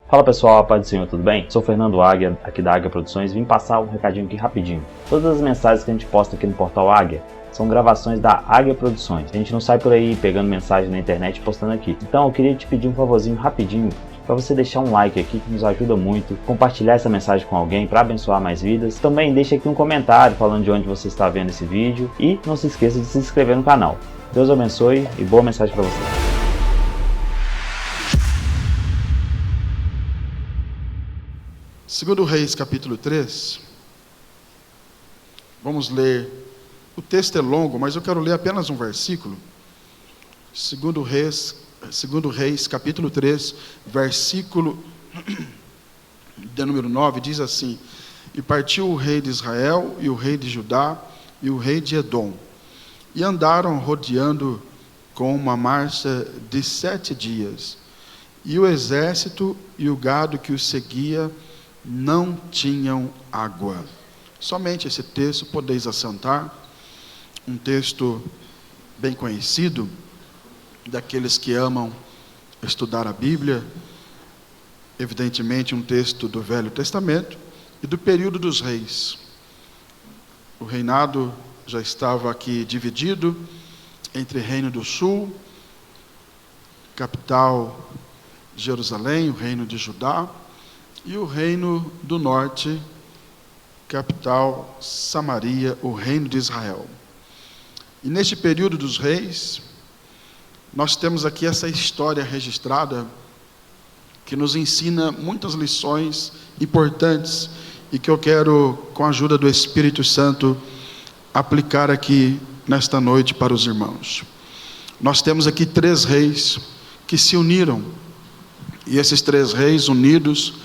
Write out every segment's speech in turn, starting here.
Fala pessoal, a paz do Senhor, tudo bem? Sou Fernando Águia, aqui da Águia Produções, vim passar um recadinho aqui rapidinho. Todas as mensagens que a gente posta aqui no portal Águia são gravações da Águia Produções. A gente não sai por aí pegando mensagem na internet e postando aqui. Então eu queria te pedir um favorzinho rapidinho para você deixar um like aqui que nos ajuda muito, compartilhar essa mensagem com alguém para abençoar mais vidas. Também deixa aqui um comentário falando de onde você está vendo esse vídeo e não se esqueça de se inscrever no canal. Deus abençoe e boa mensagem para você. Segundo Reis, capítulo 3, vamos ler, o texto é longo, mas eu quero ler apenas um versículo. Segundo Reis, capítulo 3, versículo de número 9, diz assim: E partiu o rei de Israel, e o rei de Judá, e o rei de Edom, e andaram rodeando com uma marcha de 7 dias, e o exército e o gado que os seguia não tinham água. Somente esse texto podeis assentar, um texto bem conhecido, daqueles que amam estudar a Bíblia, evidentemente um texto do Velho Testamento e do período dos reis. O reinado já estava aqui dividido entre Reino do Sul, capital Jerusalém, o Reino de Judá, e o Reino do Norte, capital Samaria, o Reino de Israel. E neste período dos reis, nós temos aqui essa história registrada que nos ensina muitas lições importantes e que eu quero, com a ajuda do Espírito Santo, aplicar aqui nesta noite para os irmãos. Nós temos aqui 3 reis que se uniram, e esses 3 reis unidos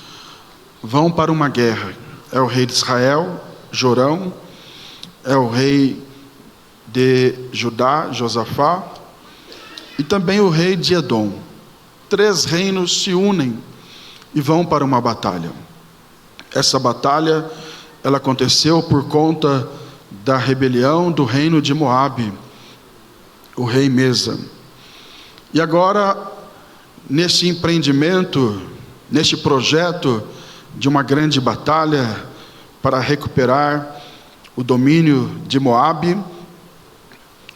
vão para uma guerra. É o rei de Israel, Jorão, é o rei de Judá, Josafá, e também o rei de Edom. 3 reinos se unem e vão para uma batalha. Essa batalha, ela aconteceu por conta da rebelião do reino de Moabe, o rei Mesa. E agora, neste empreendimento, neste projeto de uma grande batalha para recuperar o domínio de Moabe,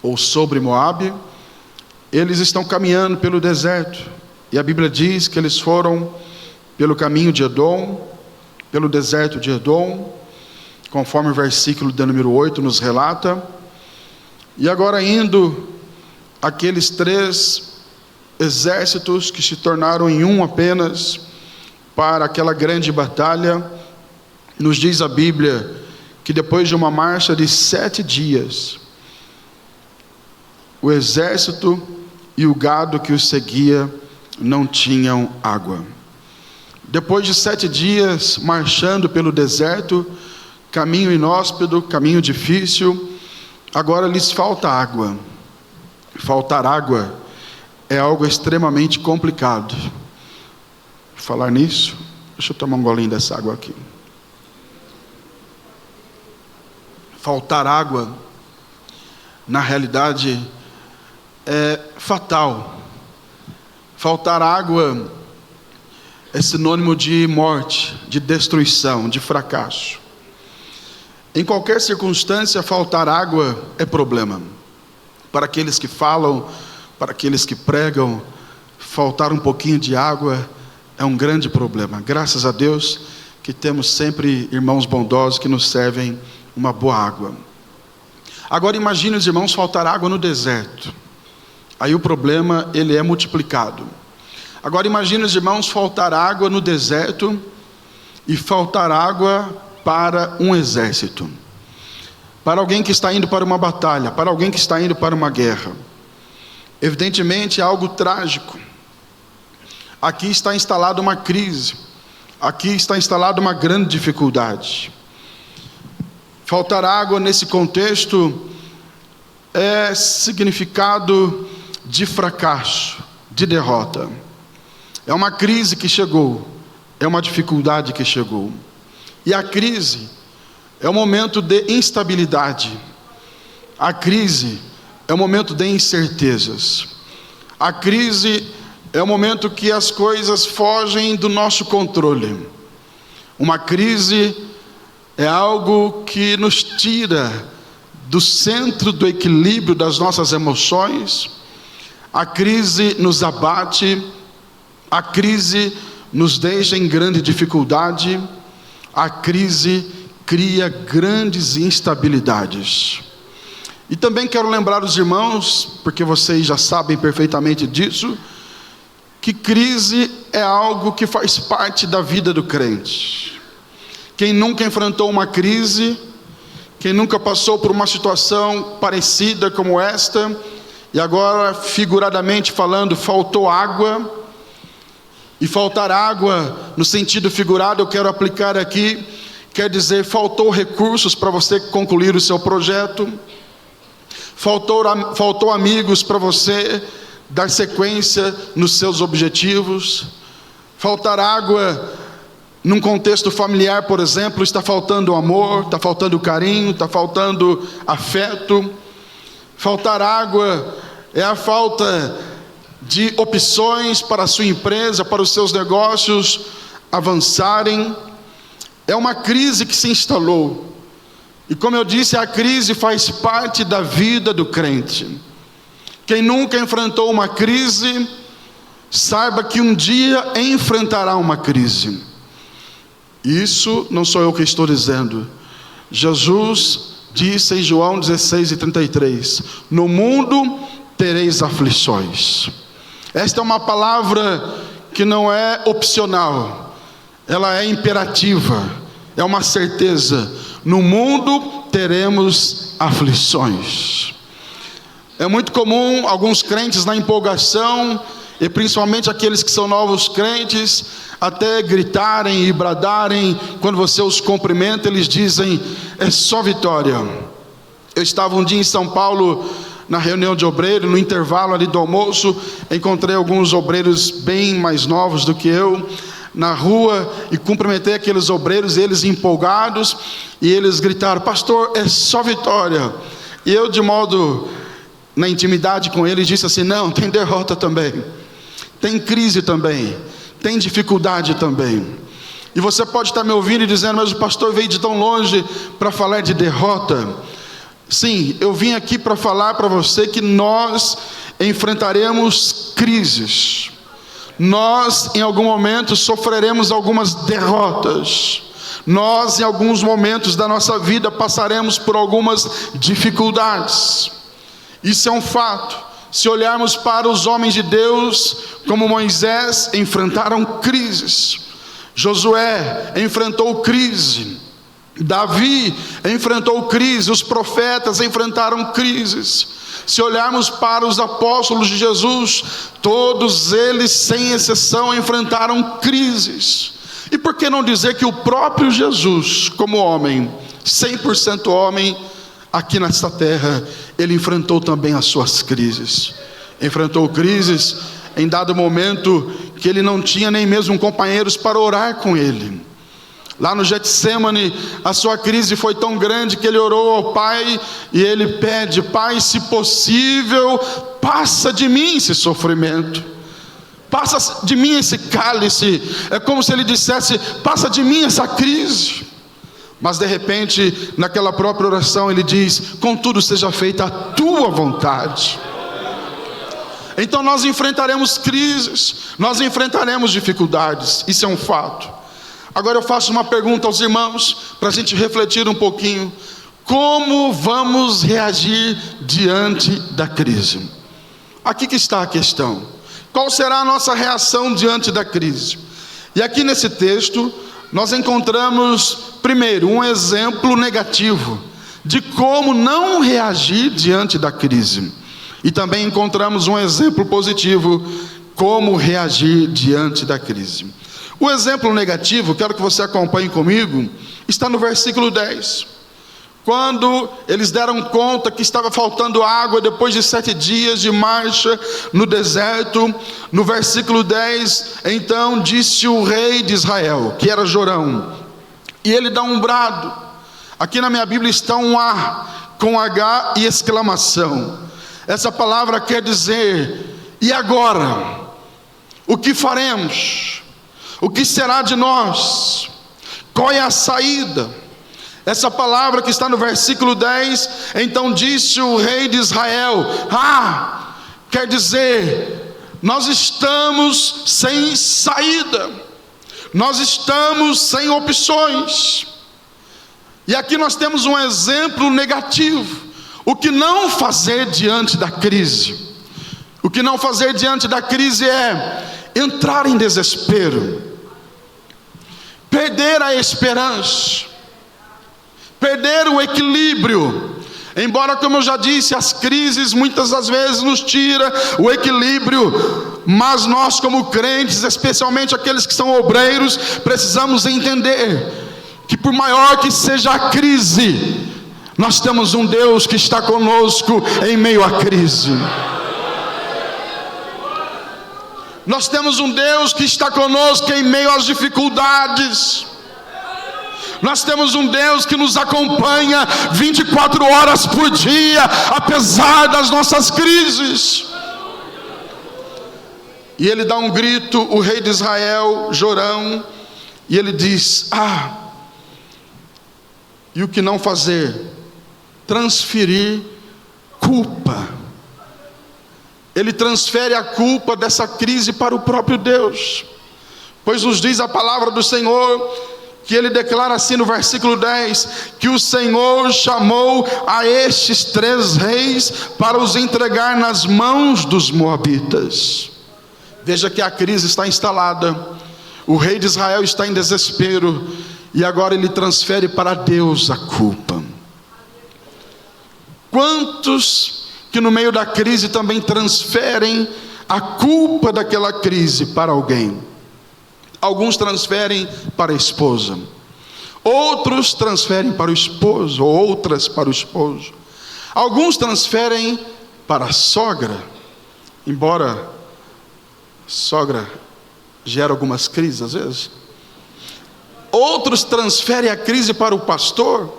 ou sobre Moabe, eles estão caminhando pelo deserto, e a Bíblia diz que eles foram pelo caminho de Edom, pelo deserto de Edom, conforme o versículo de número 8 nos relata. E agora indo aqueles 3 exércitos que se tornaram em um apenas para aquela grande batalha, nos diz a Bíblia que depois de uma marcha de 7 dias, o exército e o gado que os seguia não tinham água. Depois de 7 dias marchando pelo deserto, caminho inóspito, caminho difícil, agora lhes falta água. Faltar água é algo extremamente complicado. Falar nisso, deixa eu tomar um golinho dessa água aqui. Faltar água, na realidade, é fatal. Faltar água é sinônimo de morte, de destruição, de fracasso. Em qualquer circunstância, faltar água é problema. Para aqueles que falam, para aqueles que pregam, faltar um pouquinho de água é um grande problema. Graças a Deus que temos sempre irmãos bondosos que nos servem uma boa água. Agora imagine os irmãos faltar água no deserto. Aí o problema ele é multiplicado. Agora imagine os irmãos faltar água no deserto e faltar água para um exército. Para alguém que está indo para uma batalha, para alguém que está indo para uma guerra. Evidentemente é algo trágico. Aqui está instalada uma crise. Aqui está instalada uma grande dificuldade. Faltar água nesse contexto é significado de fracasso, de derrota. É uma crise que chegou, é uma dificuldade que chegou. E a crise é um momento de instabilidade. A crise é um momento de incertezas. A crise É o momento que as coisas fogem do nosso controle. Uma crise é algo que nos tira do centro do equilíbrio das nossas emoções. A crise nos abate, a crise nos deixa em grande dificuldade, a crise cria grandes instabilidades. E também quero lembrar os irmãos, porque vocês já sabem perfeitamente disso, que crise é algo que faz parte da vida do crente. Quem nunca enfrentou uma crise, quem nunca passou por uma situação parecida como esta, e agora, figuradamente falando, faltou água, e faltar água, no sentido figurado, eu quero aplicar aqui, quer dizer, faltou recursos para você concluir o seu projeto, faltou amigos para você dar sequência nos seus objetivos. Faltar água num contexto familiar, por exemplo, está faltando amor, está faltando carinho, está faltando afeto. Faltar água é a falta de opções para a sua empresa, para os seus negócios avançarem. É uma crise que se instalou. E como eu disse, a crise faz parte da vida do crente. Quem nunca enfrentou uma crise, saiba que um dia enfrentará uma crise. Isso não sou eu que estou dizendo. Jesus disse em João 16:33: no mundo tereis aflições. Esta é uma palavra que não é opcional, ela é imperativa, é uma certeza. No mundo teremos aflições. É muito comum alguns crentes na empolgação, e principalmente aqueles que são novos crentes, até gritarem e bradarem, quando você os cumprimenta, eles dizem: é só vitória. Eu estava um dia em São Paulo, na reunião de obreiros, no intervalo ali do almoço, encontrei alguns obreiros bem mais novos do que eu, na rua, e cumprimentei aqueles obreiros, eles empolgados, e eles gritaram: pastor, é só vitória. E eu, de modo, na intimidade com eles, disse assim: não, tem derrota também, tem crise também, tem dificuldade também. E você pode estar me ouvindo e dizendo: mas o pastor veio de tão longe para falar de derrota. Sim, eu vim aqui para falar para você que nós enfrentaremos crises. Nós, em algum momento, sofreremos algumas derrotas. Nós, em alguns momentos da nossa vida, passaremos por algumas dificuldades. Isso é um fato. Se olharmos para os homens de Deus, como Moisés, enfrentaram crises. Josué enfrentou crise. Davi enfrentou crise. Os profetas enfrentaram crises. Se olharmos para os apóstolos de Jesus, todos eles, sem exceção, enfrentaram crises. E por que não dizer que o próprio Jesus, como homem, 100% homem, aqui nesta terra, ele enfrentou também as suas crises. Enfrentou crises em dado momento que ele não tinha nem mesmo companheiros para orar com ele. Lá no Getsêmani, a sua crise foi tão grande que ele orou ao Pai e ele pede: Pai, se possível, passa de mim esse sofrimento, passa de mim esse cálice. É como se ele dissesse: passa de mim essa crise. Mas de repente, naquela própria oração, ele diz: contudo seja feita a tua vontade. Então nós enfrentaremos crises, nós enfrentaremos dificuldades, isso é um fato. Agora eu faço uma pergunta aos irmãos, para a gente refletir um pouquinho: como vamos reagir diante da crise? Aqui que está a questão. Qual será a nossa reação diante da crise? E aqui nesse texto, nós encontramos, primeiro, um exemplo negativo de como não reagir diante da crise. E também encontramos um exemplo positivo, como reagir diante da crise. O exemplo negativo, quero que você acompanhe comigo, está no versículo 10. Quando eles deram conta que estava faltando água depois de 7 dias de marcha no deserto, no versículo 10, então disse o rei de Israel, que era Jorão, e ele dá um brado. Aqui na minha Bíblia está um A, com H e exclamação. Essa palavra quer dizer: e agora? O que faremos? O que será de nós? Qual é a saída? Essa palavra que está no versículo 10, então disse o rei de Israel, quer dizer, nós estamos sem saída, nós estamos sem opções. E aqui nós temos um exemplo negativo. O que não fazer diante da crise? O que não fazer diante da crise é entrar em desespero, perder a esperança, perder o equilíbrio. Embora, como eu já disse, as crises muitas das vezes nos tiram o equilíbrio, mas nós como crentes, especialmente aqueles que são obreiros, precisamos entender que por maior que seja a crise, nós temos um Deus que está conosco em meio à crise. Nós temos um Deus que está conosco em meio às dificuldades. Nós temos um Deus que nos acompanha 24 horas por dia, apesar das nossas crises. E ele dá um grito, o rei de Israel, Jorão, e ele diz, e o que não fazer? Transferir culpa. Ele transfere a culpa dessa crise para o próprio Deus, pois nos diz a palavra do Senhor, que ele declara assim no versículo 10, que o Senhor chamou a estes 3 reis para os entregar nas mãos dos moabitas. Veja que a crise está instalada, o rei de Israel está em desespero, e agora ele transfere para Deus a culpa. Quantos que no meio da crise também transferem a culpa daquela crise para alguém? Alguns transferem para a esposa, outros transferem para o esposo, ou outras para o esposo. Alguns transferem para a sogra, embora sogra gera algumas crises às vezes. Outros transferem a crise para o pastor,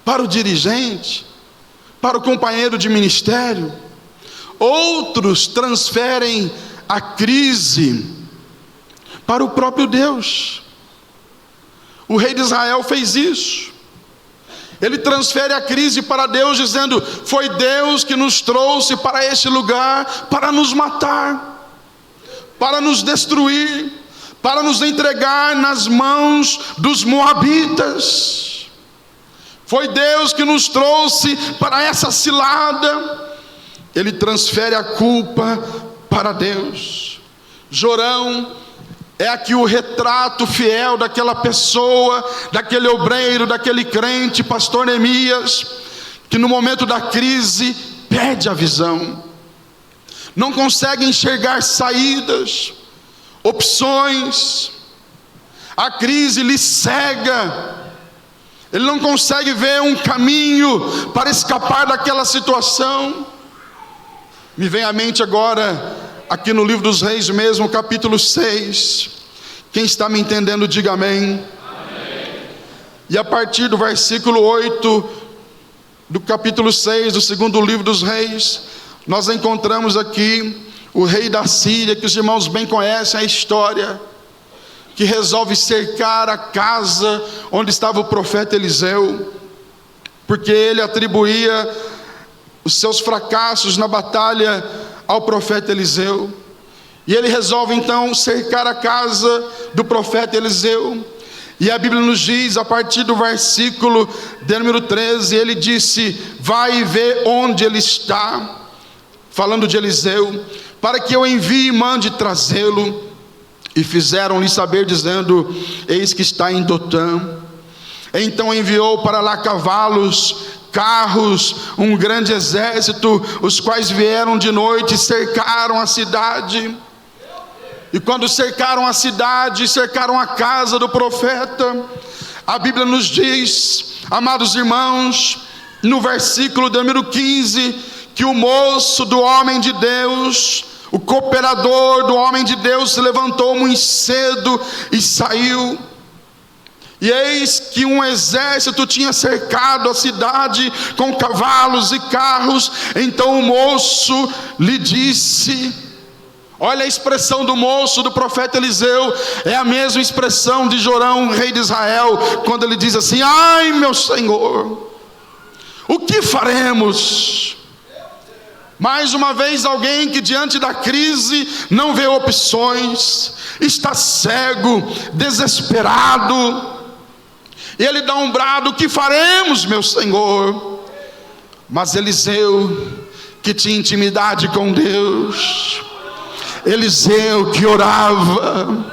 para o dirigente, para o companheiro de ministério. Outros transferem a crise para o próprio Deus. O rei de Israel fez isso. Ele transfere a crise para Deus, dizendo: foi Deus que nos trouxe para este lugar para nos matar, para nos destruir, para nos entregar nas mãos dos moabitas. Foi Deus que nos trouxe para essa cilada. Ele transfere a culpa para Deus. Jorão é aqui o retrato fiel daquela pessoa, daquele obreiro, daquele crente, pastor Neemias, que no momento da crise perde a visão, não consegue enxergar saídas, opções. A crise lhe cega, ele não consegue ver um caminho para escapar daquela situação. Me vem à mente agora, aqui no livro dos Reis mesmo, capítulo 6. Quem está me entendendo, diga amém. Amém. E a partir do versículo 8 do capítulo 6 do segundo livro dos Reis, nós encontramos aqui o rei da Síria, que os irmãos bem conhecem a história, que resolve cercar a casa onde estava o profeta Eliseu, porque ele atribuía os seus fracassos na batalha ao profeta Eliseu. E ele resolve então cercar a casa do profeta Eliseu. E a Bíblia nos diz, a partir do versículo de número 13, ele disse: vai e vê onde ele está, falando de Eliseu, para que eu envie e mande trazê-lo. E fizeram-lhe saber, dizendo: eis que está em Dotã. Então enviou para lá cavalos, carros, um grande exército, os quais vieram de noite e cercaram a cidade. E quando cercaram a cidade, cercaram a casa do profeta, a Bíblia nos diz, amados irmãos, no versículo de número 15, que o moço do homem de Deus, o cooperador do homem de Deus, se levantou muito cedo e saiu. E eis que um exército tinha cercado a cidade com cavalos e carros. Então o moço lhe disse: Olha a expressão do moço, do profeta Eliseu, é a mesma expressão de Jorão, rei de Israel, quando ele diz assim: ai meu Senhor, o que faremos? Mais uma vez alguém que diante da crise não vê opções, está cego, desesperado, e ele dá um brado: o que faremos, meu Senhor? Mas Eliseu, que tinha intimidade com Deus, Eliseu que orava,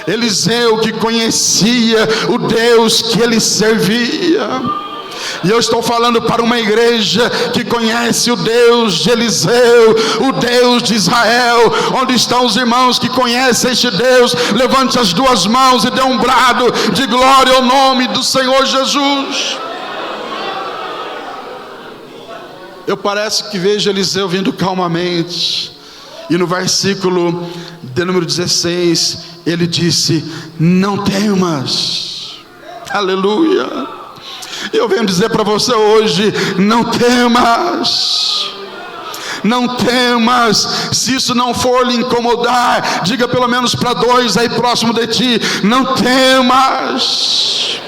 Eliseu que conhecia o Deus que ele servia. E eu estou falando para uma igreja que conhece o Deus de Eliseu, o Deus de Israel. Onde estão os irmãos que conhecem este Deus? Levante as duas mãos e dê um brado de glória ao nome do Senhor Jesus. Eu parece que vejo Eliseu vindo calmamente, e no versículo de número 16, ele disse: não temas. Aleluia. Eu venho dizer para você hoje: não temas. Não temas. Se isso não for lhe incomodar, diga pelo menos para dois aí próximo de ti: não temas.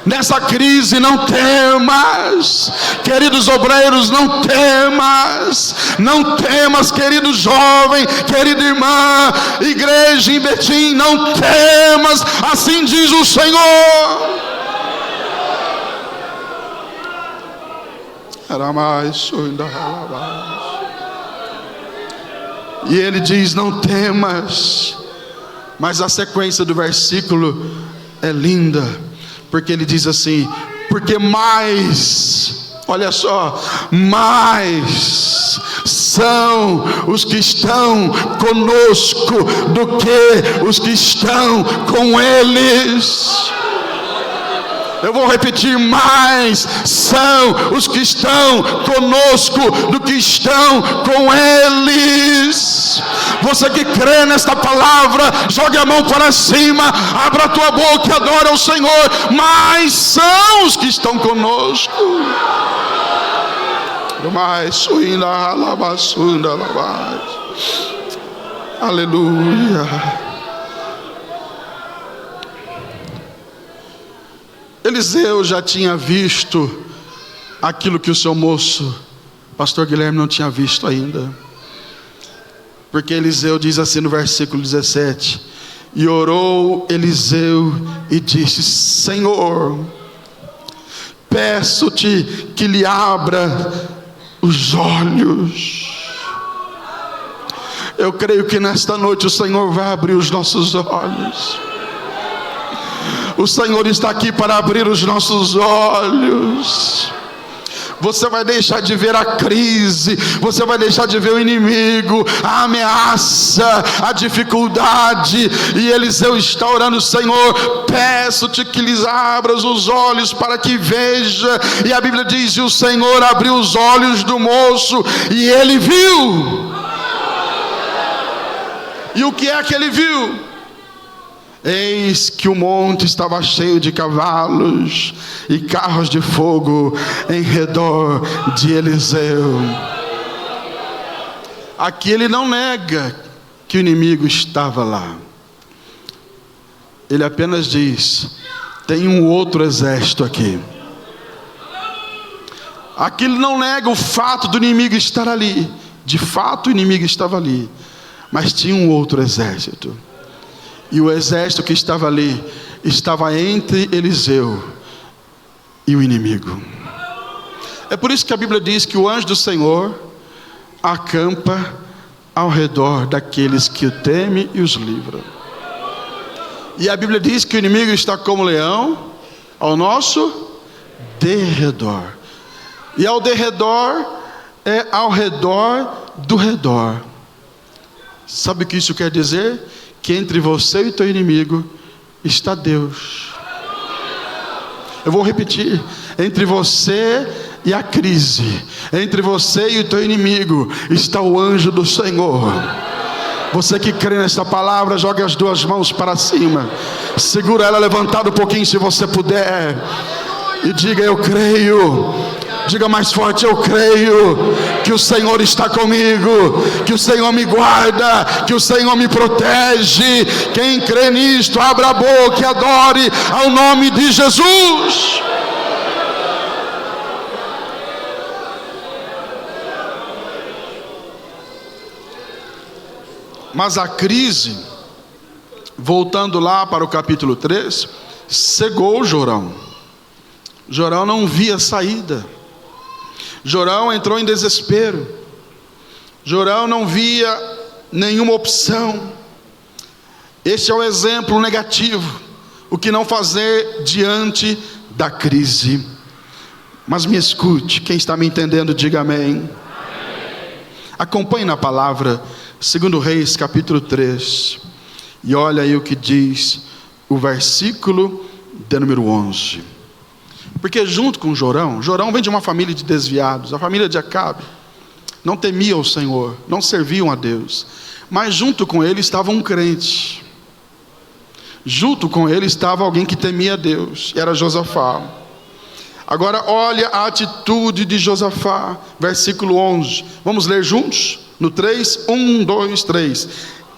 Nessa crise não temas. Queridos obreiros, não temas. Não temas, querido jovem, querida irmã, igreja em Betim, não temas. Assim diz o Senhor. E ele diz: não temas. Mas a sequência do versículo é linda, porque ele diz assim: porque mais, olha só, mais são os que estão conosco do que os que estão com eles. Eu vou repetir: mais são os que estão conosco do que estão com eles. Você que crê nesta palavra, jogue a mão para cima, abra a tua boca e adora ao Senhor. Mais são os que estão conosco. Aleluia. Eliseu já tinha visto aquilo que o seu moço, pastor Guilherme, não tinha visto ainda. Porque Eliseu diz assim no versículo 17: e orou Eliseu e disse: Senhor, peço-te que lhe abra os olhos. Eu creio que nesta noite o Senhor vai abrir os nossos olhos. O Senhor está aqui para abrir os nossos olhos. Você vai deixar de ver a crise, você vai deixar de ver o inimigo, a ameaça, a dificuldade. E Eliseu está orando: Senhor, peço-te que lhes abras os olhos para que veja. E a Bíblia diz: e o Senhor abriu os olhos do moço e ele viu. E o que é que ele viu? Eis que o monte estava cheio de cavalos e carros de fogo em redor de Eliseu. Aqui ele não nega que o inimigo estava lá. Ele apenas diz: tem um outro exército aqui. Aqui ele não nega o fato do inimigo estar ali. De fato o inimigo estava ali, mas tinha um outro exército. E o exército que estava ali estava entre Eliseu e o inimigo. É por isso que a Bíblia diz que o anjo do Senhor acampa ao redor daqueles que o temem e os livra. E a Bíblia diz que o inimigo está como leão ao nosso derredor. E ao derredor é ao redor do redor. Sabe o que isso quer dizer? Que entre você e teu inimigo está Deus. Eu vou repetir: entre você e a crise, entre você e o teu inimigo está o anjo do Senhor. Você que crê nessa palavra, jogue as duas mãos para cima, segura ela levantada um pouquinho se você puder, e diga: eu creio. Diga mais forte: eu creio que o Senhor está comigo, que o Senhor me guarda, que o Senhor me protege. Quem crê nisto, abra a boca e adore ao nome de Jesus. Mas a crise, voltando lá para o capítulo 3, cegou Jorão. Jorão não via saída. Jorão entrou em desespero. Jorão não via nenhuma opção. Este é o exemplo negativo. O que não fazer diante da crise. Mas me escute, quem está me entendendo, diga amém. Acompanhe na palavra, 2 Reis capítulo 3. E olha aí o que diz o versículo de número 11. Porque junto com Jorão vem de uma família de desviados, a família de Acabe. Não temiam o Senhor, não serviam a Deus. Mas junto com ele estava um crente. Junto com ele estava alguém que temia a Deus, era Josafá. Agora olha a atitude de Josafá, versículo 11. Vamos ler juntos? No 3, 1, 2, 3.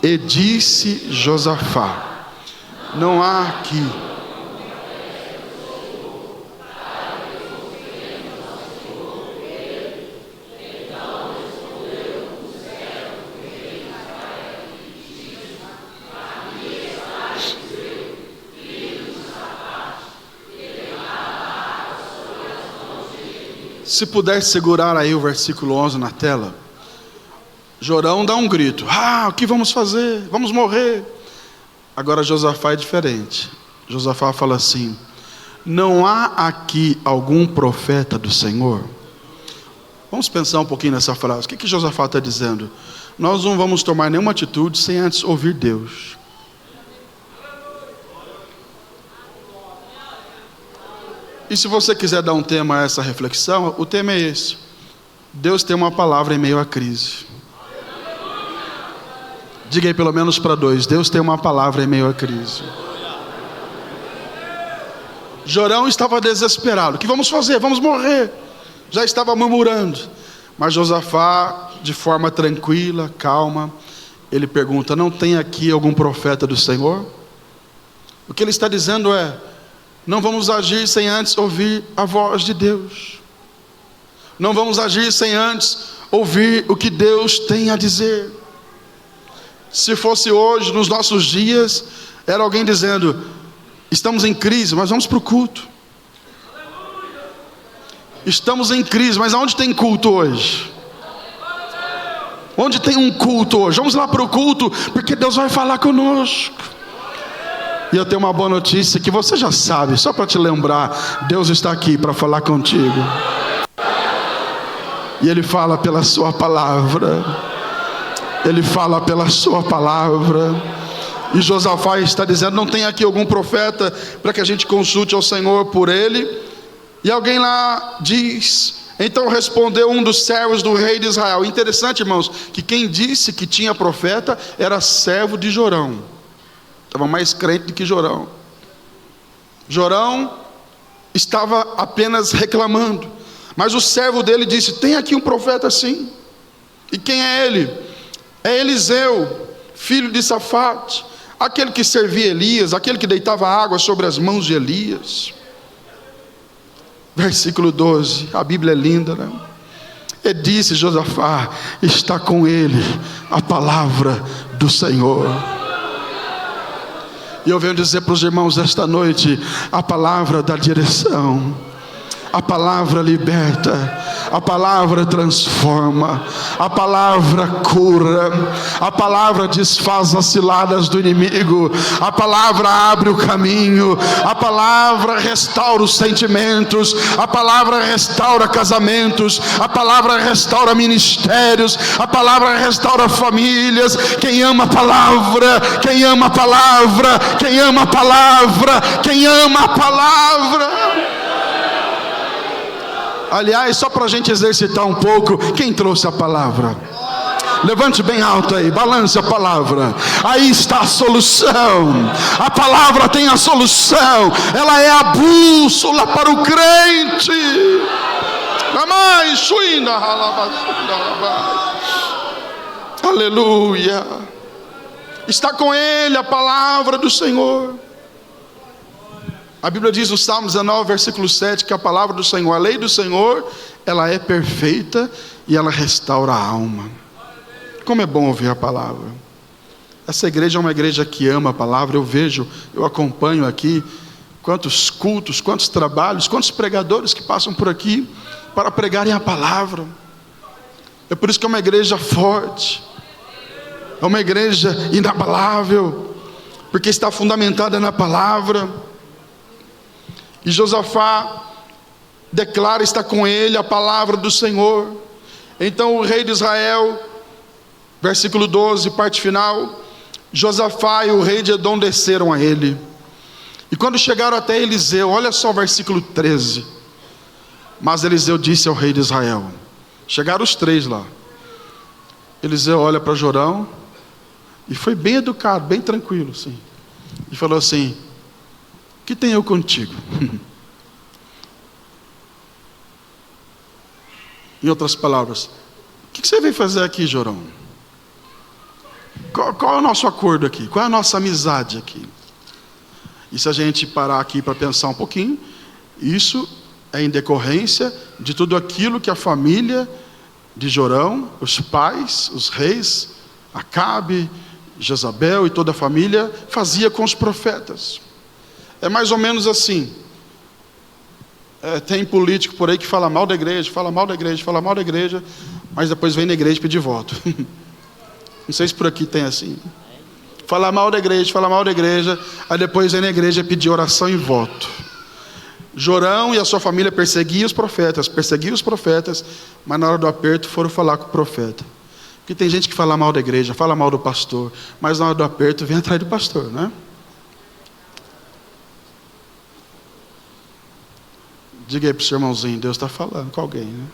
E disse Josafá: não há aqui Se puder segurar aí o versículo 11 na tela. Jorão dá um grito: o que vamos fazer? Vamos morrer. Agora Josafá é diferente. Josafá fala assim: não há aqui algum profeta do Senhor? Vamos pensar um pouquinho nessa frase. O que Josafá está dizendo? Nós não vamos tomar nenhuma atitude sem antes ouvir Deus. E se você quiser dar um tema a essa reflexão, o tema é esse: Deus tem uma palavra em meio à crise. Diga aí pelo menos para 2: Deus tem uma palavra em meio à crise. Jorão estava desesperado: o que vamos fazer? Vamos morrer. Já estava murmurando. Mas Josafá, de forma tranquila, calma, ele pergunta: não tem aqui algum profeta do Senhor? O que ele está dizendo é: não vamos agir sem antes ouvir a voz de Deus. Não vamos agir sem antes ouvir o que Deus tem a dizer. Se fosse hoje, nos nossos dias, era alguém dizendo: estamos em crise, mas vamos para o culto. Estamos em crise, mas aonde tem culto hoje? Onde tem um culto hoje? Vamos lá para o culto, porque Deus vai falar conosco. E eu tenho uma boa notícia que você já sabe, só para te lembrar: Deus está aqui para falar contigo. E Ele fala pela sua palavra. Ele fala pela sua palavra. E Josafá está dizendo: não tem aqui algum profeta para que a gente consulte ao Senhor por ele? E alguém lá diz: então respondeu um dos servos do rei de Israel. Interessante, irmãos, que quem disse que tinha profeta era servo de Jorão. Estava mais crente do que Jorão. Jorão estava apenas reclamando. Mas o servo dele disse: tem aqui um profeta sim. E quem é ele? É Eliseu, filho de Safate, aquele que servia Elias, aquele que deitava água sobre as mãos de Elias. Versículo 12, a Bíblia é linda, né? E disse Josafá: está com ele a palavra do Senhor. E eu venho dizer para os irmãos esta noite: a palavra dá direção, a palavra liberta, a palavra transforma, a palavra cura, a palavra desfaz as ciladas do inimigo, a palavra abre o caminho, a palavra restaura os sentimentos, a palavra restaura casamentos, a palavra restaura ministérios, a palavra restaura famílias. Quem ama a palavra, quem ama a palavra, quem ama a palavra, quem ama a palavra. Aliás, só para a gente exercitar um pouco, quem trouxe a palavra? Levante bem alto aí, balance a palavra. Aí está a solução. A palavra tem a solução. Ela é a bússola para o crente. Aleluia. Está com ele a palavra do Senhor. A Bíblia diz no Salmo 19, versículo 7, que a palavra do Senhor, a lei do Senhor, ela é perfeita e ela restaura a alma. Como é bom ouvir a palavra. Essa igreja é uma igreja que ama a palavra. Eu acompanho aqui quantos cultos, quantos trabalhos, quantos pregadores que passam por aqui para pregarem a palavra. É por isso que é uma igreja forte, é uma igreja inabalável, porque está fundamentada na palavra. E Josafá declara, está com ele a palavra do Senhor. Então o rei de Israel, versículo 12, parte final, Josafá e o rei de Edom desceram a ele. E quando chegaram até Eliseu, olha só o versículo 13. Mas Eliseu disse ao rei de Israel, chegaram os três lá. Eliseu olha para Jorão, e foi bem educado, bem tranquilo, assim, e falou assim: o que tenho eu contigo? Em outras palavras, o que você veio fazer aqui, Jorão? Qual é o nosso acordo aqui? Qual é a nossa amizade aqui? E se a gente parar aqui para pensar um pouquinho, isso é em decorrência de tudo aquilo que a família de Jorão, os pais, os reis, Acabe, Jezabel e toda a família fazia com os profetas. É mais ou menos assim. Tem político por aí que fala mal da igreja, fala mal da igreja, fala mal da igreja, mas depois vem na igreja pedir voto. Não sei se por aqui tem assim. Fala mal da igreja, aí depois vem na igreja pedir oração e voto. Jorão e a sua família perseguiam os profetas, mas na hora do aperto foram falar com o profeta. Porque tem gente que fala mal da igreja, fala mal do pastor, mas na hora do aperto vem atrás do pastor, né? Diga aí para o seu irmãozinho, Deus está falando com alguém, né?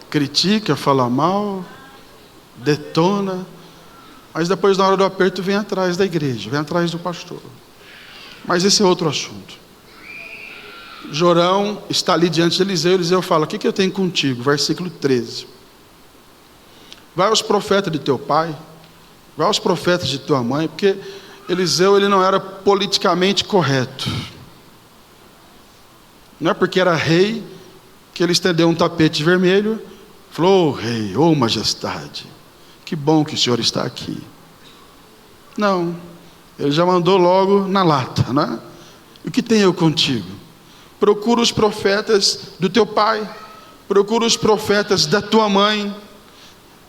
Critica, fala mal, detona, mas depois na hora do aperto vem atrás da igreja, vem atrás do pastor. Mas esse é outro assunto. Jorão está ali diante de Eliseu. Eliseu fala: o que eu tenho contigo? Versículo 13. Vai aos profetas de teu pai, vai aos profetas de tua mãe, porque Eliseu ele não era politicamente correto. Não é porque era rei que ele estendeu um tapete vermelho, falou: rei, majestade, que bom que o senhor está aqui. Não, ele já mandou logo na lata, né? O que tenho eu contigo? Procura os profetas do teu pai, procura os profetas da tua mãe.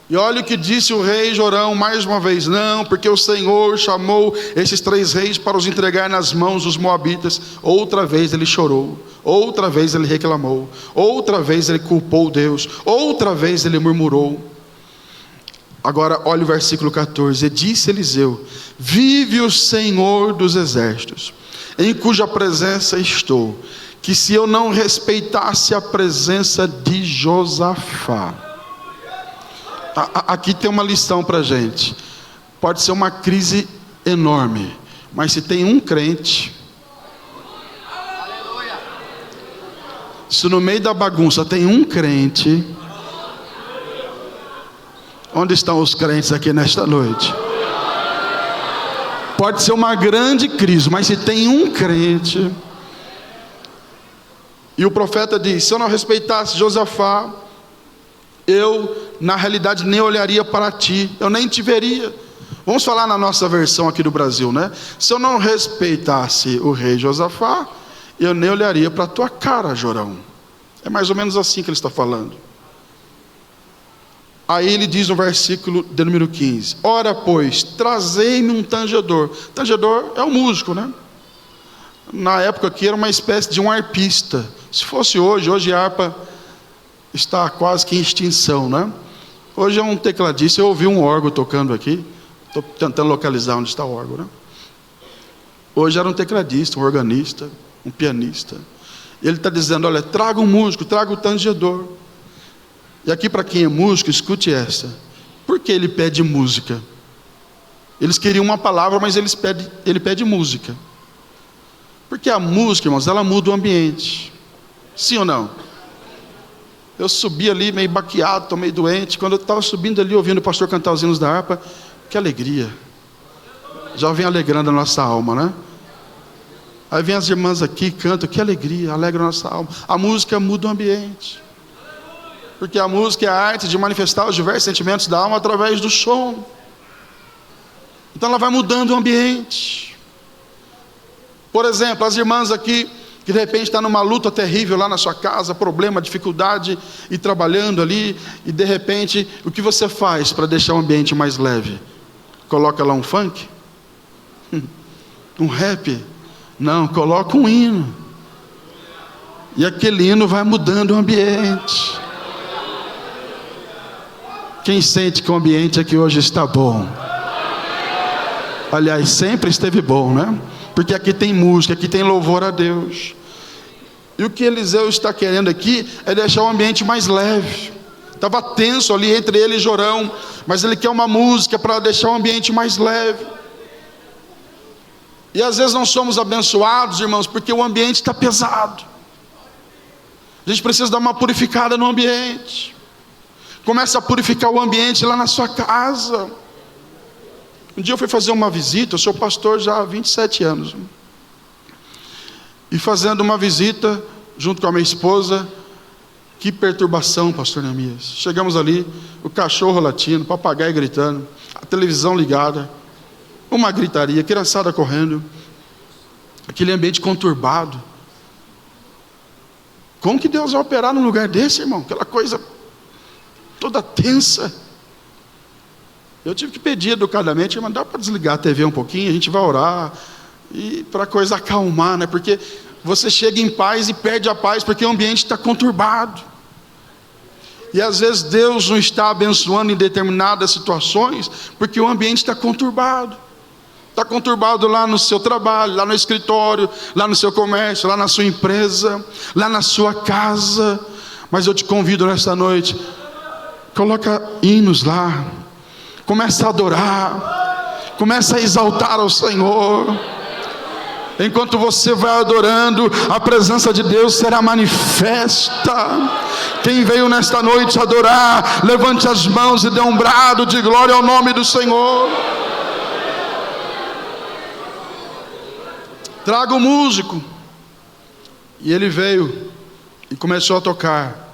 E olha o que disse o rei Jorão mais uma vez: não, porque o Senhor chamou esses três reis para os entregar nas mãos dos moabitas. Outra vez ele chorou, outra vez ele reclamou, outra vez ele culpou Deus, outra vez ele murmurou. Agora olha o versículo 14: e disse Eliseu: vive o Senhor dos exércitos, em cuja presença estou, que se eu não respeitasse a presença de Josafá. Aqui tem uma lição para a gente. Pode ser uma crise enorme, mas se tem um crente, se no meio da bagunça tem um crente, onde estão os crentes aqui nesta noite? Pode ser uma grande crise, mas se tem um crente. E o profeta diz: se eu não respeitasse Josafá, eu na realidade nem olharia para ti, eu nem te veria. Vamos falar na nossa versão aqui do Brasil, né? Se eu não respeitasse o rei Josafá, eu nem olharia para a tua cara, Jorão. É mais ou menos assim que ele está falando. Aí ele diz no versículo de número 15: ora pois, trazei-me um tangedor. Tangedor é um músico, né? Na época aqui era uma espécie de um arpista. Se fosse hoje a harpa está quase que em extinção, né? Hoje é um tecladista. Eu ouvi um órgão tocando aqui, estou tentando localizar onde está o órgão, né? Hoje era um tecladista, um organista, um pianista. E ele está dizendo: olha, traga um músico, traga o tangedor. E aqui, para quem é músico, escute essa. Por que ele pede música? Eles queriam uma palavra, mas ele pede música. Porque a música, irmãos, ela muda o ambiente. Sim ou não? Eu subi ali meio baqueado, estou meio doente. Quando eu estava subindo ali, ouvindo o pastor cantar os hinos da harpa, que alegria. Já vem alegrando a nossa alma, né? Aí vem as irmãs aqui, cantam, que alegria, alegra a nossa alma. A música muda o ambiente. Porque a música é a arte de manifestar os diversos sentimentos da alma através do som. Então ela vai mudando o ambiente. Por exemplo, as irmãs aqui, que de repente está numa luta terrível lá na sua casa, problema, dificuldade, e trabalhando ali, e de repente, o que você faz para deixar o ambiente mais leve? Coloca lá um funk? Um rap? Não, coloca um hino. E aquele hino vai mudando o ambiente. Quem sente que o ambiente aqui hoje está bom? Aliás, sempre esteve bom, né? Porque aqui tem música, aqui tem louvor a Deus. E o que Eliseu está querendo aqui é deixar o ambiente mais leve. Estava tenso ali entre ele e Jorão, mas ele quer uma música para deixar o ambiente mais leve. E às vezes não somos abençoados, irmãos, porque o ambiente está pesado. A gente precisa dar uma purificada no ambiente. Começa a purificar o ambiente lá na sua casa. Um dia eu fui fazer uma visita, eu sou pastor já há 27 anos. E fazendo uma visita, junto com a minha esposa, que perturbação, pastor Neemias. Chegamos ali, o cachorro latindo, o papagaio gritando, a televisão ligada, uma gritaria, criançada correndo, aquele ambiente conturbado. Como que Deus vai operar num lugar desse, irmão? Aquela coisa toda tensa. Eu tive que pedir educadamente, irmão, dá para desligar a TV um pouquinho, a gente vai orar, e para a coisa acalmar, né? Porque você chega em paz e perde a paz, porque o ambiente está conturbado. E às vezes Deus não está abençoando em determinadas situações, porque o ambiente está conturbado. Está conturbado lá no seu trabalho, lá no escritório, lá no seu comércio, lá na sua empresa, lá na sua casa. Mas eu te convido nesta noite, coloca hinos lá, começa a adorar, começa a exaltar ao Senhor. Enquanto você vai adorando, a presença de Deus será manifesta. Quem veio nesta noite adorar, levante as mãos e dê um brado de glória ao nome do Senhor. Traga o músico. E ele veio e começou a tocar.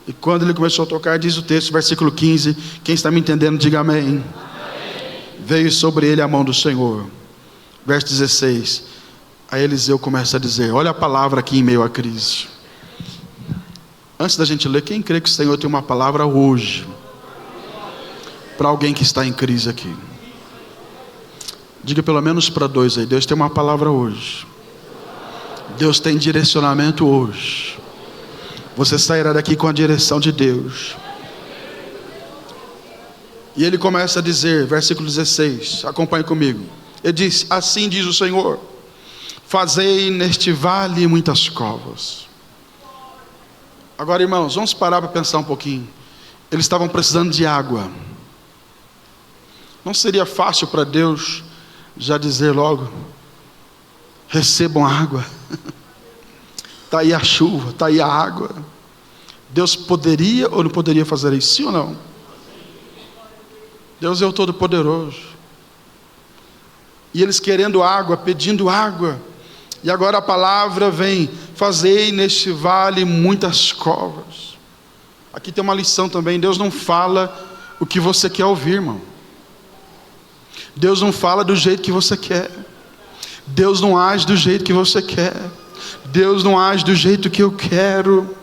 E quando ele começou a tocar, diz o texto, versículo 15, quem está me entendendo, diga amém. Amém. Veio sobre ele a mão do Senhor. Verso 16, aí Eliseu começa a dizer, olha a palavra aqui em meio à crise. Antes da gente ler, quem crê que o Senhor tem uma palavra hoje para alguém que está em crise aqui? Diga pelo menos para dois aí, Deus tem uma palavra hoje. Deus tem direcionamento hoje. Você sairá daqui com a direção de Deus. E ele começa a dizer, versículo 16, acompanhe comigo. Ele diz, assim diz o Senhor, fazei neste vale muitas covas. Agora, irmãos, vamos parar para pensar um pouquinho. Eles estavam precisando de água. Não seria fácil para Deus já dizer logo, recebam água. Está aí a chuva, está aí a água. Deus poderia ou não poderia fazer isso? Sim ou não? Deus é o Todo-Poderoso. E eles querendo água, pedindo água. E agora a palavra vem, fazei neste vale muitas covas. Aqui tem uma lição também, Deus não fala o que você quer ouvir, irmão. Deus não fala do jeito que você quer. Deus não age do jeito que você quer. Deus não age do jeito que eu quero.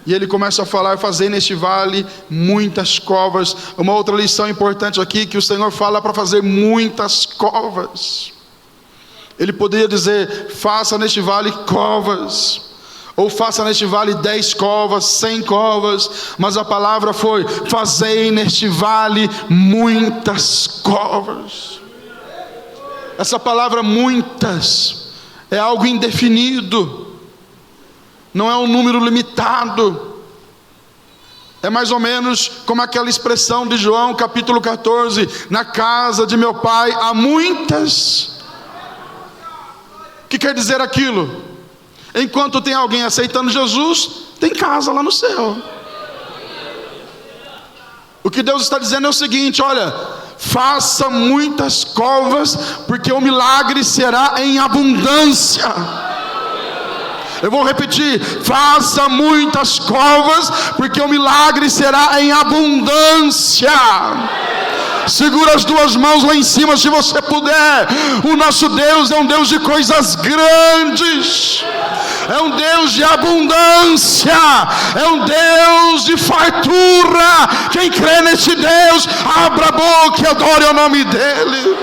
E ele começa a falar, fazei neste vale muitas covas. Uma outra lição importante aqui, que o Senhor fala para fazer muitas covas. Ele poderia dizer, faça neste vale covas, ou faça neste vale 10 covas, 100 covas, mas a palavra foi, fazei neste vale muitas covas. Essa palavra muitas é algo indefinido, não é um número limitado. É mais ou menos como aquela expressão de João capítulo 14, na casa de meu pai há muitas. O que quer dizer aquilo? Enquanto tem alguém aceitando Jesus, tem casa lá no céu. O que Deus está dizendo é o seguinte: olha, faça muitas covas, porque o milagre será em abundância. Eu vou repetir: faça muitas covas, porque o milagre será em abundância. Segura as duas mãos lá em cima se você puder. O nosso Deus é um Deus de coisas grandes, é um Deus de abundância, é um Deus de fartura. Quem crê nesse Deus, abra a boca e adore o nome dele.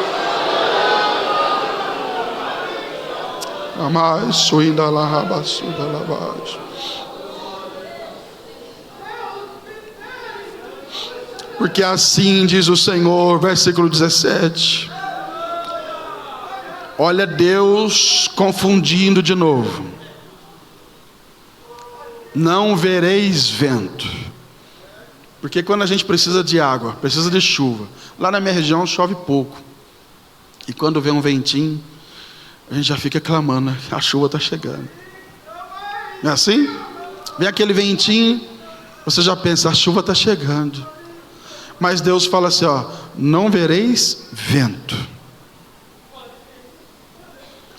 Porque assim diz o Senhor, versículo 17. Olha Deus confundindo de novo. Não vereis vento. Porque quando a gente precisa de água, precisa de chuva, lá na minha região chove pouco, e quando vem um ventinho, a gente já fica clamando, a chuva está chegando. Não é assim? Vem aquele ventinho, você já pensa, a chuva está chegando. Mas Deus fala assim, ó, não vereis vento.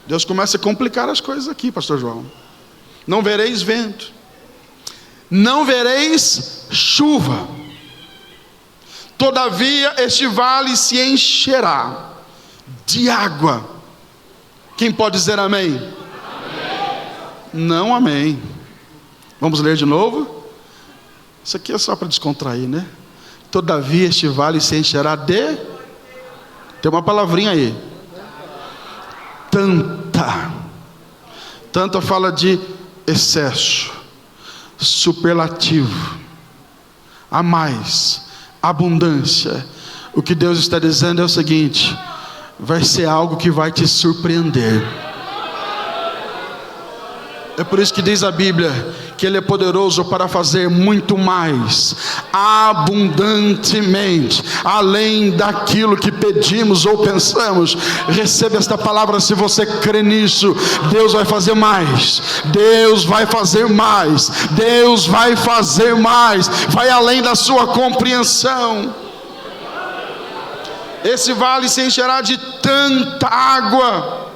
Deus começa a complicar as coisas aqui, pastor João. Não vereis vento. Não vereis chuva. Todavia este vale se encherá de água. Quem pode dizer amém? Amém. Não amém. Vamos ler de novo? Isso aqui é só para descontrair, né? Todavia este vale se encherá de... Tem uma palavrinha aí. Tanta fala de excesso, superlativo, a mais, abundância. O que Deus está dizendo é o seguinte: vai ser algo que vai te surpreender. É por isso que diz a Bíblia que Ele é poderoso para fazer muito mais, abundantemente, além daquilo que pedimos ou pensamos. Receba esta palavra se você crê nisso. Deus vai fazer mais, Deus vai fazer mais, Deus vai fazer mais, vai além da sua compreensão. Esse vale se encherá de tanta água,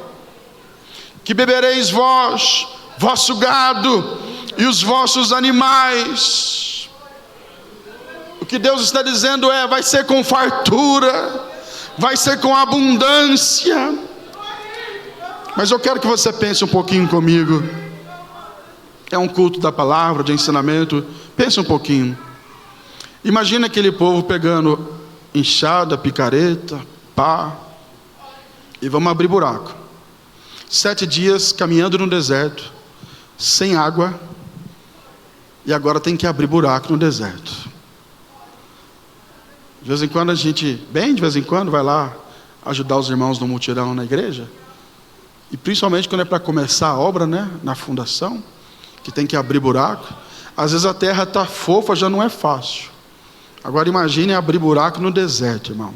que bebereis vós, vosso gado e os vossos animais. O que Deus está dizendo é: vai ser com fartura, vai ser com abundância. Mas eu quero que você pense um pouquinho comigo. É um culto da palavra, de ensinamento. Pense um pouquinho. Imagina aquele povo pegando enxada, picareta, pá, e vamos abrir buraco. 7 dias caminhando no deserto, sem água, e agora tem que abrir buraco no deserto. De vez em quando a gente, bem de vez em quando, vai lá ajudar os irmãos no mutirão na igreja, e principalmente quando é para começar a obra, né, na fundação, que tem que abrir buraco. Às vezes a terra está fofa, já não é fácil. Agora imagine abrir buraco no deserto, irmão,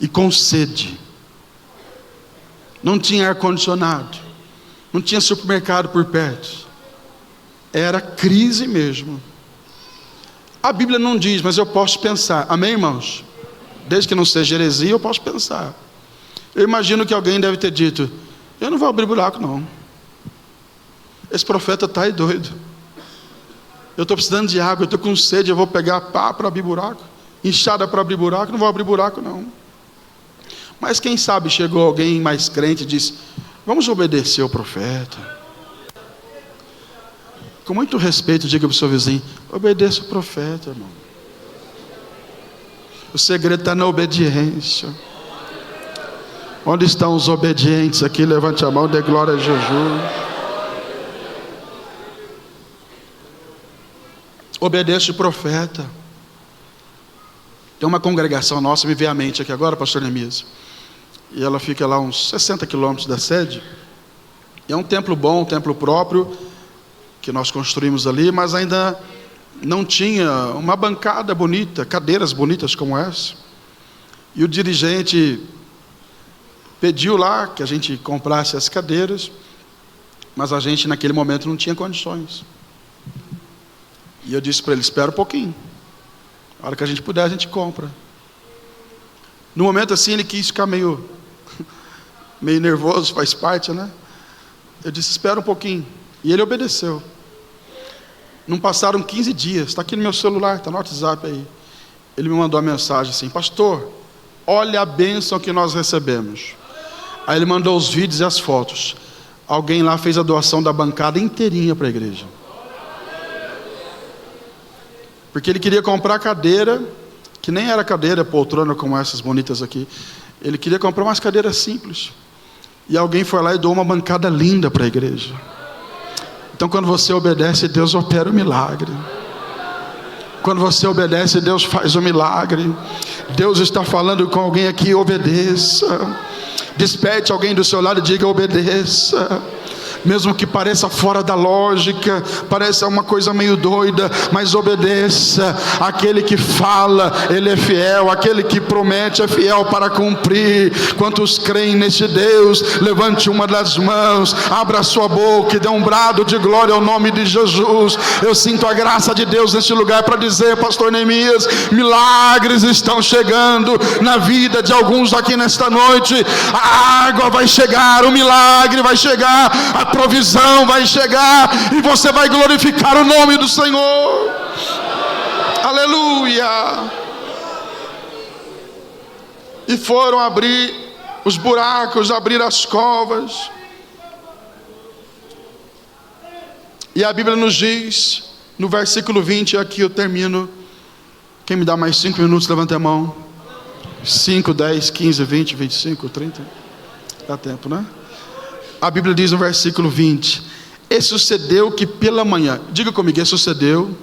e com sede. Não tinha ar-condicionado, não tinha supermercado por perto, era crise mesmo. A Bíblia não diz, mas eu posso pensar, amém, irmãos? Desde que não seja heresia, eu posso pensar. Eu imagino que alguém deve ter dito: eu não vou abrir buraco não, esse profeta está aí doido, eu estou precisando de água, eu estou com sede, eu vou pegar pá para abrir buraco, enxada para abrir buraco, não vou abrir buraco não. Mas quem sabe chegou alguém mais crente e disse: vamos obedecer ao profeta. Com muito respeito, diga para o seu vizinho: obedeça o profeta, irmão. O segredo está na obediência. Onde estão os obedientes aqui? Levante a mão, dê glória a Jesus. Obedeça o profeta. Tem uma congregação nossa, me veio à mente aqui agora, pastor Neemias, e ela fica lá uns 60 quilômetros da sede. É um templo bom, um templo próprio, que nós construímos ali, mas ainda não tinha uma bancada bonita, cadeiras bonitas como essa. E o dirigente pediu lá que a gente comprasse as cadeiras, Mas a gente naquele momento não tinha condições. E eu disse para ele, espera um pouquinho. A hora que a gente puder, a gente compra. No momento assim, ele quis ficar meio nervoso, faz parte, né? Eu disse, espera um pouquinho. E ele obedeceu. Não passaram 15 dias, está aqui no meu celular, está no WhatsApp aí. Ele me mandou uma mensagem assim, pastor, olha a bênção que nós recebemos. Aí ele mandou os vídeos e as fotos. Alguém lá fez a doação da bancada inteirinha para a igreja. Porque ele queria comprar cadeira, que nem era cadeira, poltrona como essas bonitas aqui. Ele queria comprar umas cadeiras simples. E alguém foi lá e doou uma bancada linda para a igreja. Então quando você obedece, Deus opera o milagre. Quando você obedece, Deus faz o milagre. Deus está falando com alguém aqui, obedeça. Desperte alguém do seu lado e diga, obedeça. Mesmo que pareça fora da lógica, pareça uma coisa meio doida, mas obedeça. Aquele que fala, ele é fiel. Aquele que promete é fiel para cumprir. Quantos creem nesse Deus, levante uma das mãos, abra a sua boca e dê um brado de glória ao nome de Jesus. Eu sinto a graça de Deus neste lugar para dizer, pastor Neemias, milagres estão chegando na vida de alguns aqui nesta noite. A água vai chegar, o milagre vai chegar, a provisão vai chegar e você vai glorificar o nome do Senhor. Aleluia. E foram abrir os buracos, abrir as covas. E a Bíblia nos diz, no versículo 20, aqui eu termino. Quem me dá mais 5 minutos, levanta a mão. 5, 10, 15, 20, 25, 30. Dá tempo, né? A Bíblia diz no versículo 20: e sucedeu que pela manhã, diga comigo, e sucedeu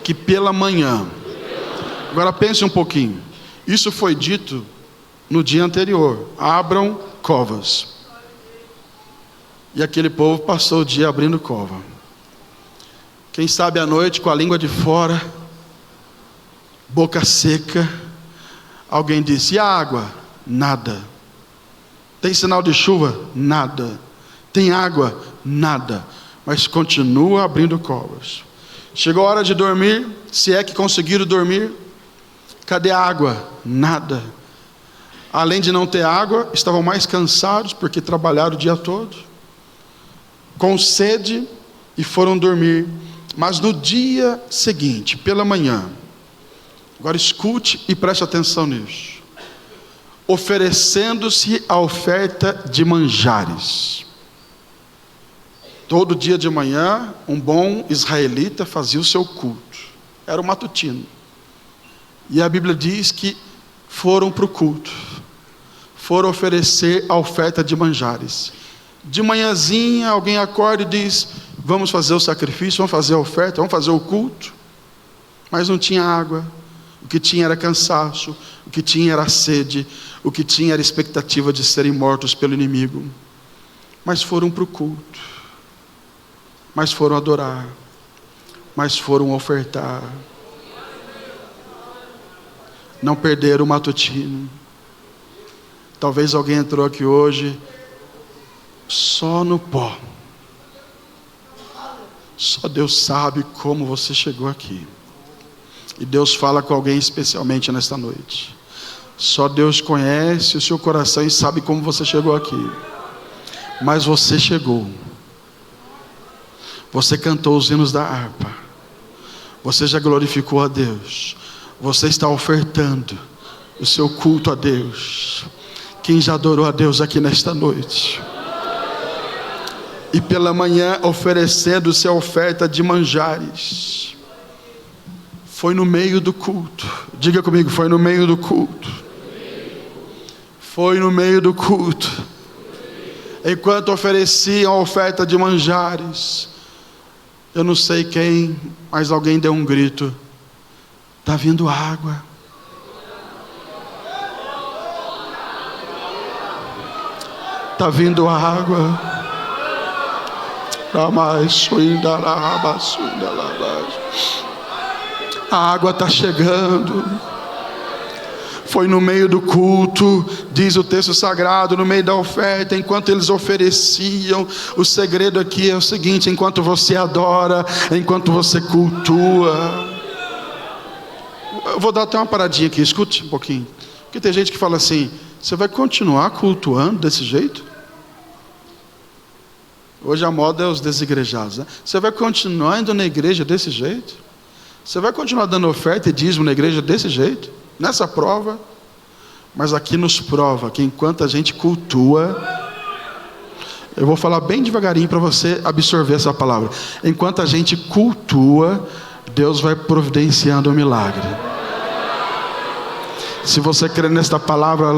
que pela manhã. Agora pense um pouquinho. Isso foi dito no dia anterior: abram covas. E aquele povo passou o dia abrindo cova. Quem sabe à noite, com a língua de fora, boca seca, alguém disse: e a água? Nada. Tem sinal de chuva? Nada. Tem água? Nada. Mas continua abrindo covas. Chegou a hora de dormir, se é que conseguiram dormir. Cadê a água? Nada. Além de não ter água, estavam mais cansados porque trabalharam o dia todo, com sede, e foram dormir. Mas no dia seguinte, pela manhã, agora escute e preste atenção nisso, oferecendo-se a oferta de manjares. Todo dia de manhã, um bom israelita fazia o seu culto. Era o matutino. E a Bíblia diz que foram para o culto. Foram oferecer a oferta de manjares. De manhãzinha, alguém acorda e diz: vamos fazer o sacrifício, vamos fazer a oferta, vamos fazer o culto. Mas não tinha água. O que tinha era cansaço. O que tinha era sede. O que tinha era expectativa de serem mortos pelo inimigo. Mas foram para o culto. Mas foram adorar. Mas foram ofertar. Não perderam o matutino. Talvez alguém entrou aqui hoje só no pó. Só Deus sabe como você chegou aqui. E Deus fala com alguém especialmente nesta noite. Só Deus conhece o seu coração e sabe como você chegou aqui. Mas você chegou. Você cantou os hinos da harpa. Você já glorificou a Deus. Você está ofertando o seu culto a Deus. Quem já adorou a Deus aqui nesta noite? E pela manhã oferecendo-se a oferta de manjares. Foi no meio do culto. Diga comigo, foi no meio do culto. Foi no meio do culto. Enquanto ofereciam a oferta de manjares, eu não sei quem, mas alguém deu um grito: está vindo água. Está vindo água. A água está chegando. Foi no meio do culto, diz o texto sagrado, no meio da oferta, enquanto eles ofereciam. O segredo aqui é o seguinte: enquanto você adora, enquanto você cultua. Eu vou dar até uma paradinha aqui, escute um pouquinho. Porque tem gente que fala assim: você vai continuar cultuando desse jeito? Hoje a moda é os desigrejados, né? Você vai continuar indo na igreja desse jeito? Você vai continuar dando oferta e dízimo na igreja desse jeito? Nessa prova? Mas aqui nos prova que enquanto a gente cultua, eu vou falar bem devagarinho para você absorver essa palavra. Enquanto a gente cultua, Deus vai providenciando um milagre. Se você crê nesta palavra,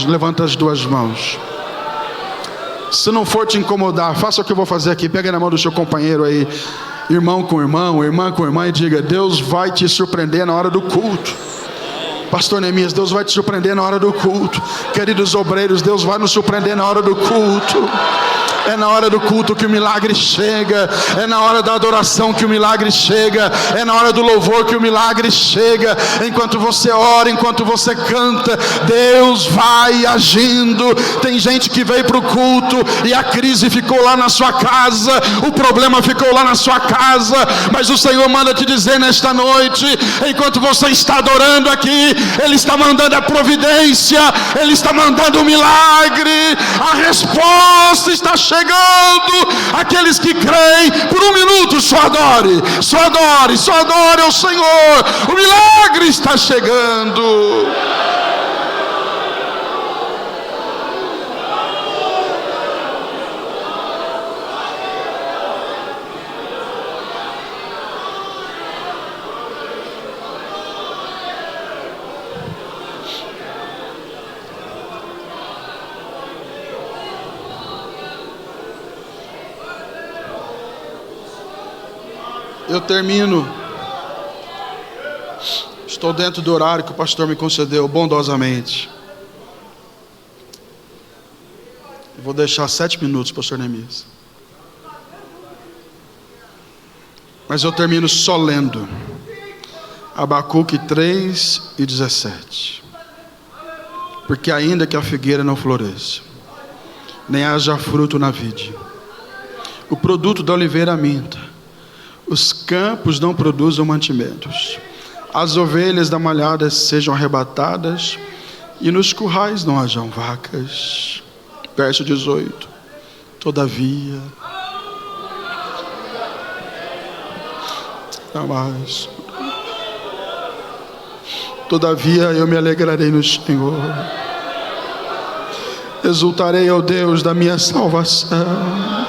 levanta as duas mãos. Se não for te incomodar, faça o que eu vou fazer aqui. Pega na mão do seu companheiro aí, irmão com irmão, irmã com irmã, e diga: Deus vai te surpreender na hora do culto. Pastor Neemias, Deus vai te surpreender na hora do culto. Queridos obreiros, Deus vai nos surpreender na hora do culto. É na hora do culto que o milagre chega. É na hora da adoração que o milagre chega. É na hora do louvor que o milagre chega. Enquanto você ora, enquanto você canta, Deus vai agindo. Tem gente que veio para o culto e a crise ficou lá na sua casa, o problema ficou lá na sua casa. Mas o Senhor manda te dizer nesta noite: enquanto você está adorando aqui, Ele está mandando a providência, Ele está mandando o milagre. A resposta está chegando. Aqueles que creem, por um minuto só adore, só adore, só adore ao Senhor. O milagre está chegando. Eu termino. Estou dentro do horário que o pastor me concedeu bondosamente. Vou deixar 7 minutos, pastor Neemias. Mas eu termino só lendo Abacuque 3:17. Porque ainda que a figueira não floresça, nem haja fruto na vide, o produto da oliveira minta, os campos não produzam mantimentos, as ovelhas da malhada sejam arrebatadas, e nos currais não hajam vacas. Verso 18. Todavia, eu me alegrarei no Senhor, exultarei ao Deus da minha salvação.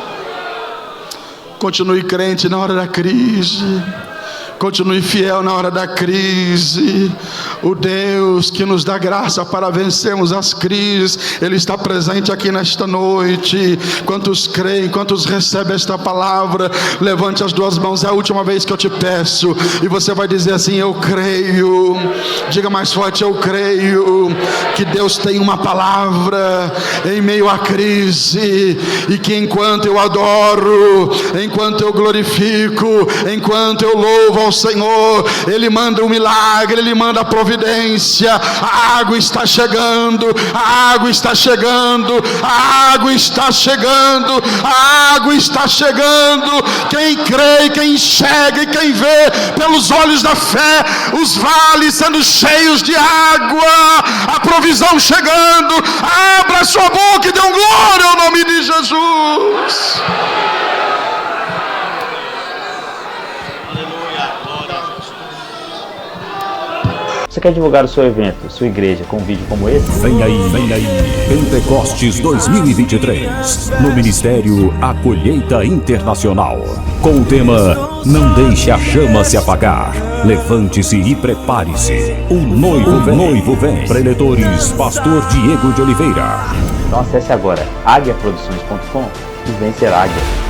Continue crente na hora da crise. Continue fiel na hora da crise. O Deus que nos dá graça para vencermos as crises, Ele está presente aqui nesta noite. Quantos creem, quantos recebem esta palavra, levante as duas mãos. É a última vez que eu te peço, e você vai dizer assim: eu creio. Diga mais forte: eu creio que Deus tem uma palavra em meio à crise, e que enquanto eu adoro, enquanto eu glorifico, enquanto eu louvo ao Senhor, Ele manda um milagre, Ele manda a providência. A água está chegando, a água está chegando, a água está chegando, a água está chegando. Quem crê, quem enxerga e quem vê pelos olhos da fé, os vales sendo cheios de água, a provisão chegando. Abra sua boca e dê glória ao nome de Jesus. Você quer divulgar o seu evento, sua igreja, com um vídeo como esse? Vem aí, Pentecostes 2023, no Ministério A Colheita Internacional, com o tema: não deixe a chama se apagar, levante-se e prepare-se, o noivo vem. Preletores, pastor Diego de Oliveira. Então acesse agora aguiaproduções.com e vencer águia.